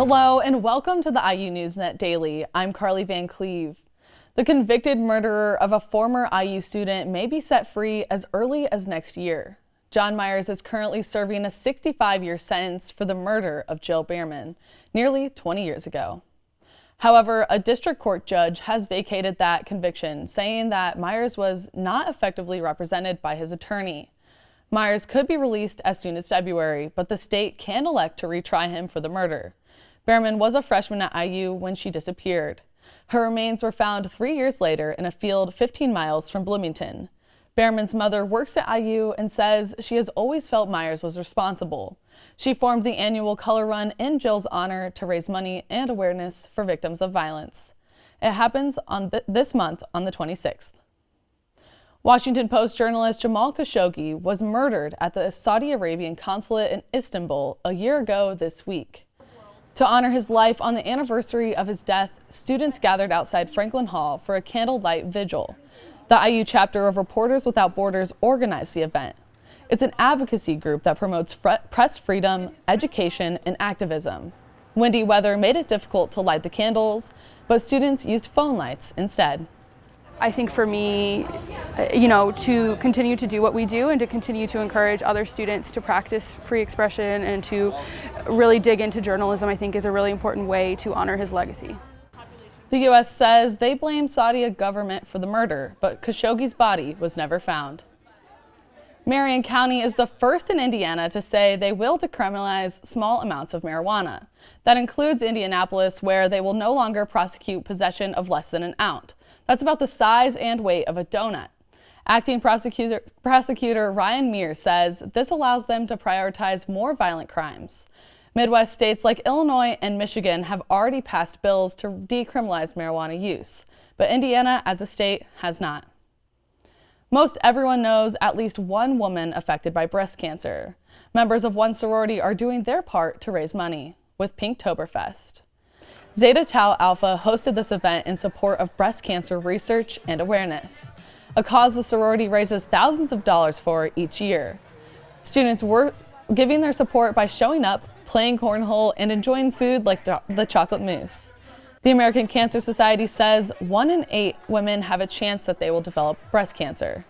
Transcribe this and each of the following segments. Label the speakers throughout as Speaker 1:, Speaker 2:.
Speaker 1: Hello and welcome to the IU NewsNet Daily. I'm Karli VanCleave. The convicted murderer of a former IU student may be set free as early as next year. John Myers is currently serving a 65-year sentence for the murder of Jill Behrman nearly 20 years ago. However, a district court judge has vacated that conviction, saying that Myers was not effectively represented by his attorney. Myers could be released as soon as February, but the state can elect to retry him for the murder. Behrman was a freshman at IU when she disappeared. Her remains were found 3 years later in a field 15 miles from Bloomington. Behrman's mother works at IU and says she has always felt Myers was responsible. She formed the annual color run in Jill's honor to raise money and awareness for victims of violence. It happens on this month on the 26th. Washington Post journalist Jamal Khashoggi was murdered at the Saudi Arabian consulate in Istanbul a year ago this week. To honor his life on the anniversary of his death, students gathered outside Franklin Hall for a candlelight vigil. The IU chapter of Reporters Without Borders organized the event. It's an advocacy group that promotes press freedom, education, and activism. Windy weather made it difficult to light the candles, but students used phone lights instead.
Speaker 2: I think for me, to continue to do what we do and to continue to encourage other students to practice free expression and to really dig into journalism, I think is a really important way to honor his legacy.
Speaker 1: The U.S. says they blame Saudi government for the murder, but Khashoggi's body was never found. Marion County is the first in Indiana to say they will decriminalize small amounts of marijuana. That includes Indianapolis, where they will no longer prosecute possession of less than an ounce. That's about the size and weight of a donut. Acting prosecutor Ryan Mears says this allows them to prioritize more violent crimes. Midwest states like Illinois and Michigan have already passed bills to decriminalize marijuana use, but Indiana as a state has not. Most everyone knows at least one woman affected by breast cancer. Members of one sorority are doing their part to raise money with Pinktoberfest. Zeta Tau Alpha hosted this event in support of breast cancer research and awareness, a cause the sorority raises thousands of dollars for each year. Students were giving their support by showing up, playing cornhole, and enjoying food like the chocolate mousse. The American Cancer Society says 1 in 8 women have a chance that they will develop breast cancer.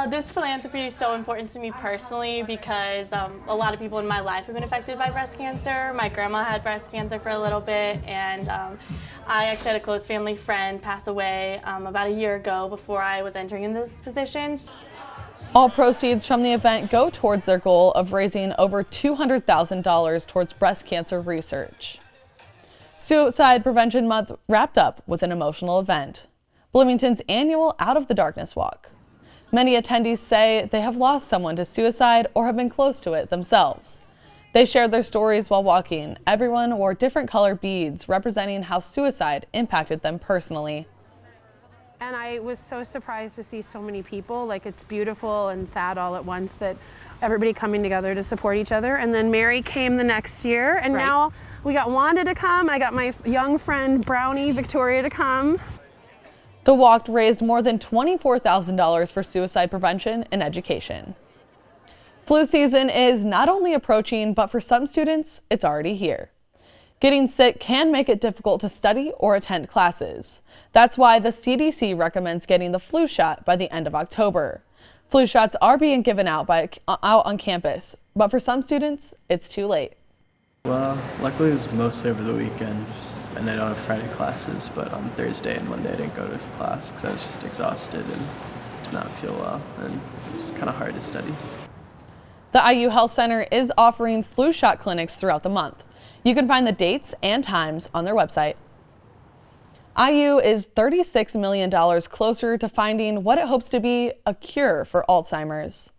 Speaker 3: This philanthropy is so important to me personally because a lot of people in my life have been affected by breast cancer. My grandma had breast cancer for a little bit, and I actually had a close family friend pass away about a year ago before I was entering in this position.
Speaker 1: All proceeds from the event go towards their goal of raising over $200,000 towards breast cancer research. Suicide Prevention Month wrapped up with an emotional event, Bloomington's annual Out of the Darkness Walk. Many attendees say they have lost someone to suicide or have been close to it themselves. They shared their stories while walking. Everyone wore different color beads representing how suicide impacted them personally.
Speaker 4: And I was so surprised to see so many people. Like, it's beautiful and sad all at once that everybody coming together to support each other. And then Mary came the next year, and now we got Wanda to come. I got my young friend Brownie Victoria to come.
Speaker 1: The walk raised more than $24,000 for suicide prevention and education. Flu season is not only approaching, but for some students, it's already here. Getting sick can make it difficult to study or attend classes. That's why the CDC recommends getting the flu shot by the end of October. Flu shots are being given out on campus, but for some students, it's too late.
Speaker 5: Well, luckily it was mostly over the weekend, and I don't have Friday classes, but on Thursday and Monday I didn't go to class because I was just exhausted and did not feel well, and it was kind of hard to study.
Speaker 1: The IU Health Center is offering flu shot clinics throughout the month. You can find the dates and times on their website. IU is $36 million closer to finding what it hopes to be a cure for Alzheimer's.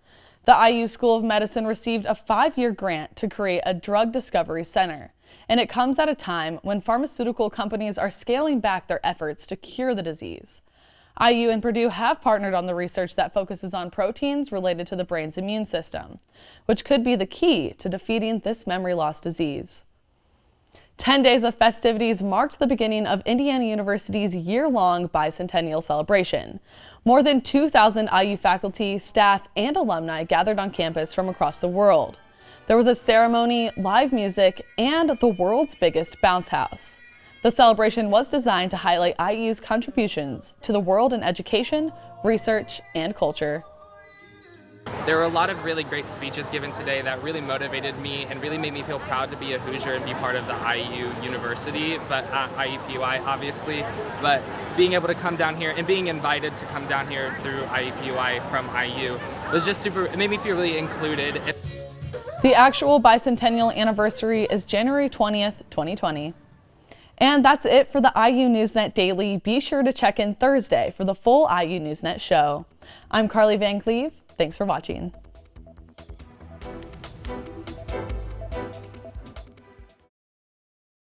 Speaker 1: The IU School of Medicine received a 5-year grant to create a drug discovery center, and it comes at a time when pharmaceutical companies are scaling back their efforts to cure the disease. IU and Purdue have partnered on the research that focuses on proteins related to the brain's immune system, which could be the key to defeating this memory loss disease. 10 days of festivities marked the beginning of Indiana University's year-long bicentennial celebration. More than 2,000 IU faculty, staff, and alumni gathered on campus from across the world. There was a ceremony, live music, and the world's biggest bounce house. The celebration was designed to highlight IU's contributions to the world in education, research, and culture.
Speaker 6: There were a lot of really great speeches given today that really motivated me and really made me feel proud to be a Hoosier and be part of the IU University, but IUPUI obviously. But being able to come down here and being invited to come down here through IUPUI from IU was just super, it made me feel really included.
Speaker 1: The actual bicentennial anniversary is January 20th, 2020. And that's it for the IU NewsNet Daily. Be sure to check in Thursday for the full IU NewsNet show. I'm Karli VanCleave. Thanks for watching.